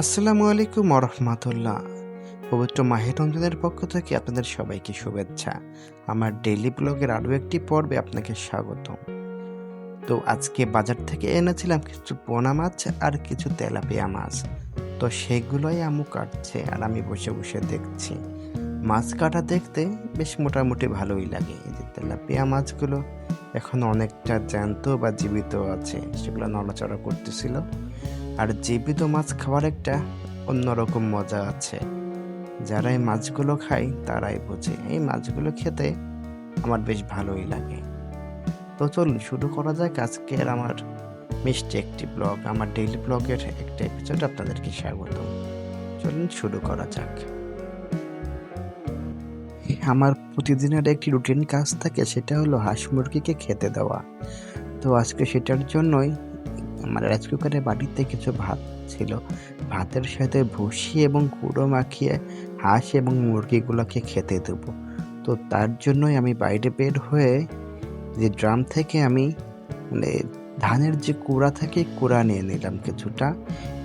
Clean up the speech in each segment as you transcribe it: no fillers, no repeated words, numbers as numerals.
আসসালামু আলাইকুম ওরহমাতুল্লাহ। পবিত্র মাহে রমজানের পক্ষ থেকে আপনাদের সবাইকে শুভেচ্ছা। আমার ডেইলি ব্লগের আরও একটি পর্বে আপনাকে স্বাগত। তো আজকে বাজার থেকে এনেছিলাম কিছু পোনা মাছ আর কিছু তেলাপিয়া মাছ। তো সেগুলোই আম্মু কাটছে আর আমি বসে বসে দেখছি। মাছ কাটা দেখতে বেশ মোটামুটি ভালোই লাগে। এই যে তেলাপিয়া মাছগুলো এখন অনেকটা জ্যান্ত বা জীবিত আছে, সেগুলো নড়াচড়া করতেছিল। আর জীবিত মাছ খাওয়ার একটা অন্যরকম মজা আছে। যারা এই মাছগুলো খায় তারাই বোঝে। এই মাছগুলো খেতে আমার বেশ ভালোই লাগে। তো চলুন শুরু করা যাক আজকের আমার মিষ্টি একটি ব্লগ। আমার ডেইলি ব্লগের একটা এপিসোড আপনাদেরকে স্বাগত। চলুন শুরু করা যাক। আমার প্রতিদিনের একটি রুটিন কাজ থাকে, সেটা হলো হাঁস মুরগিকে খেতে দেওয়া। তো আজকে সেটার জন্যই আমার রাইস কুকারে বাটিতে কিছু ভাত ছিল। ভাতের সাথে ভুসি এবং গুঁড়ো মাখিয়ে হাঁস এবং মুরগিগুলোকে খেতে দেবো। তো তার জন্যই আমি বাইরে বের হয়ে যে ড্রাম থেকে আমি মানে ধানের যে কুড়া থাকে কুড়া নিয়ে নিলাম কিছুটা।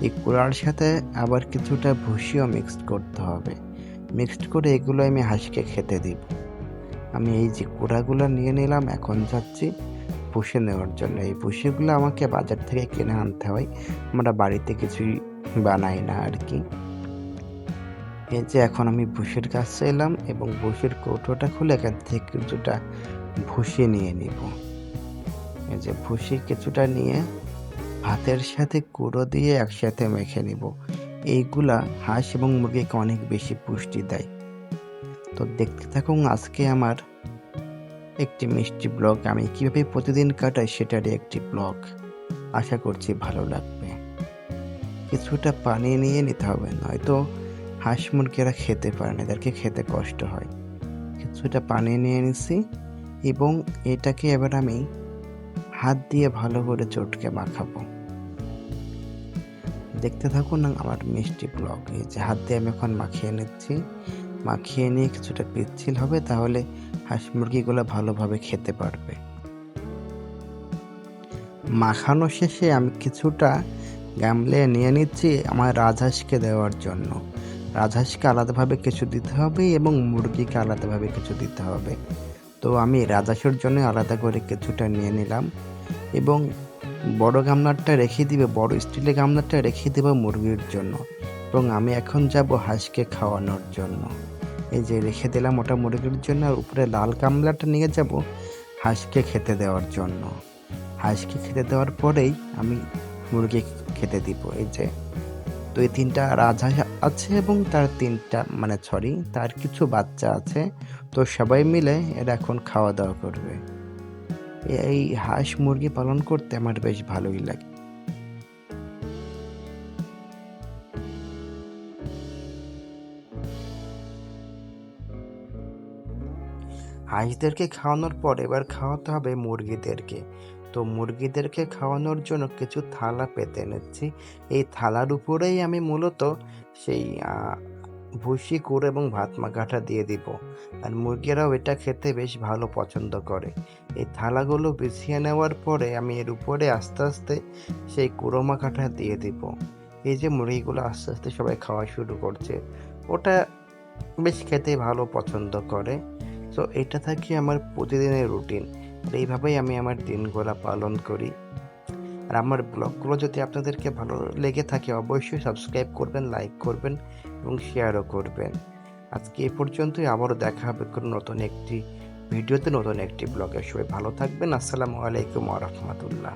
এই কুড়ার সাথে আবার কিছুটা ভুসিও মিক্সড করতে হবে। মিক্সড করে এগুলো আমি হাঁসকে খেতে দিব। আমি এই যে কুড়াগুলো নিয়ে নিলাম, এখন যাচ্ছি ভুসি নেওয়ার জন্য। এই ভুসিগুলো আমাকে বাজার থেকে কিনে আনতে হয়, আমরা বাড়িতে কিছুই বানাই না আর কি। এই যে এখন আমি ভুসির কাছে এলাম এবং ভুসির কৌটোটা খুলে এখান থেকে কিছুটা ভুসি নিয়ে নিব। এই যে ভুসি কিছুটা নিয়ে ভাতের সাথে গুঁড়ো দিয়ে একসাথে মেখে নিব। এইগুলা হাঁস এবং মুরগিকে অনেক বেশি পুষ্টি দেয়। তো দেখতে থাকুন আজকে আমার একটি মিষ্টি ব্লগ। আমি কিভাবে প্রতিদিন কাটাই সেটারই একটি ব্লগ। আশা করছি ভালো লাগবে। কিছুটা পানি নিয়ে নিতে হবে, নয়তো হাঁস মুরগিরা খেতে পারে না, এদেরকে খেতে কষ্ট হয়। কিছুটা পানি নিয়ে নিছি এবং এটাকে এবার আমি হাত দিয়ে ভালো করে চটকে মাখাবো। দেখতে থাকুন আমার মিষ্টি ব্লগ। এই যে হাত দিয়ে আমি এখন মাখিয়ে নিচ্ছি। মাখিয়ে নিয়ে কিছুটা পিচ্ছিল হবে, তাহলে হাঁস মুরগিগুলো ভালোভাবে খেতে পারবে। মাখানো শেষে আমি কিছুটা গামলে নিয়ে নিচ্ছি আমার রাজহাঁসকে দেওয়ার জন্য। রাজহাঁসকে আলাদাভাবে কিছু দিতে হবে এবং মুরগিকে আলাদাভাবে কিছু দিতে হবে। তো আমি রাজহাঁসের জন্য আলাদা করে কিছুটা নিয়ে নিলাম এবং বড় গামলাটা রেখে দিবে, বড় স্টিলের গামলাটা রেখে দেবো মুরগির জন্য। এবং আমি এখন যাব হাঁসকে খাওয়ানোর জন্য। এই যে রেখে দিলাম ওটা মুরগির জন্য, আর উপরে লাল গামলাটা নিয়ে যাব হাঁসকে খেতে দেওয়ার জন্য। হাঁসকে খেতে দেওয়ার পরেই আমি মুরগি খেতে দিব। এই যে 2-3টা রাজহাঁস আছে এবং তার 3টা তার কিছু বাচ্চা আছে। তো সবাই মিলে এরা এখন খাওয়া দাওয়া করবে। এই হাঁস মুরগি পালন করতে আমার বেশ ভালোই লাগে। হাঁসদেরকে খাওয়ানোর পর এবার খাওয়াতে হবে মুরগিদেরকে। তো মুরগিদেরকে খাওয়ানোর জন্য কিছু থালা পেতে নিচ্ছি। এই থালার উপরেই আমি মূলত সেই ভুসি গুঁড়ো এবং ভাত মাখাটা দিয়ে দিব। আর মুরগিরাও এটা খেতে বেশ ভালো পছন্দ করে। এই থালাগুলো বিছিয়ে নেওয়ার পরে আমি এর উপরে আস্তে আস্তে সেই গুঁড়ো মাখাটা দিয়ে দিব। এই যে মুরগিগুলো আস্তে আস্তে সবাই খাওয়া শুরু করছে, ওটা বেশ খেতে ভালো পছন্দ করে। সো এটা থাকে আমার প্রতিদিনের রুটিন। আর এইভাবেই আমি আমার দিনগুলো পালন করি। আর আমার ব্লগগুলো যদি আপনাদেরকে ভালো লেগে থাকে অবশ্যই সাবস্ক্রাইব করবেন, লাইক করবেন এবং শেয়ারও করবেন। আজকে এ পর্যন্তই, আবারও দেখা হবে কোনো নতুন একটি ভিডিওতে, নতুন একটি ব্লগে। সবাই ভালো থাকবেন। আসসালামু আলাইকুম ওয়া রাহমাতুল্লাহ।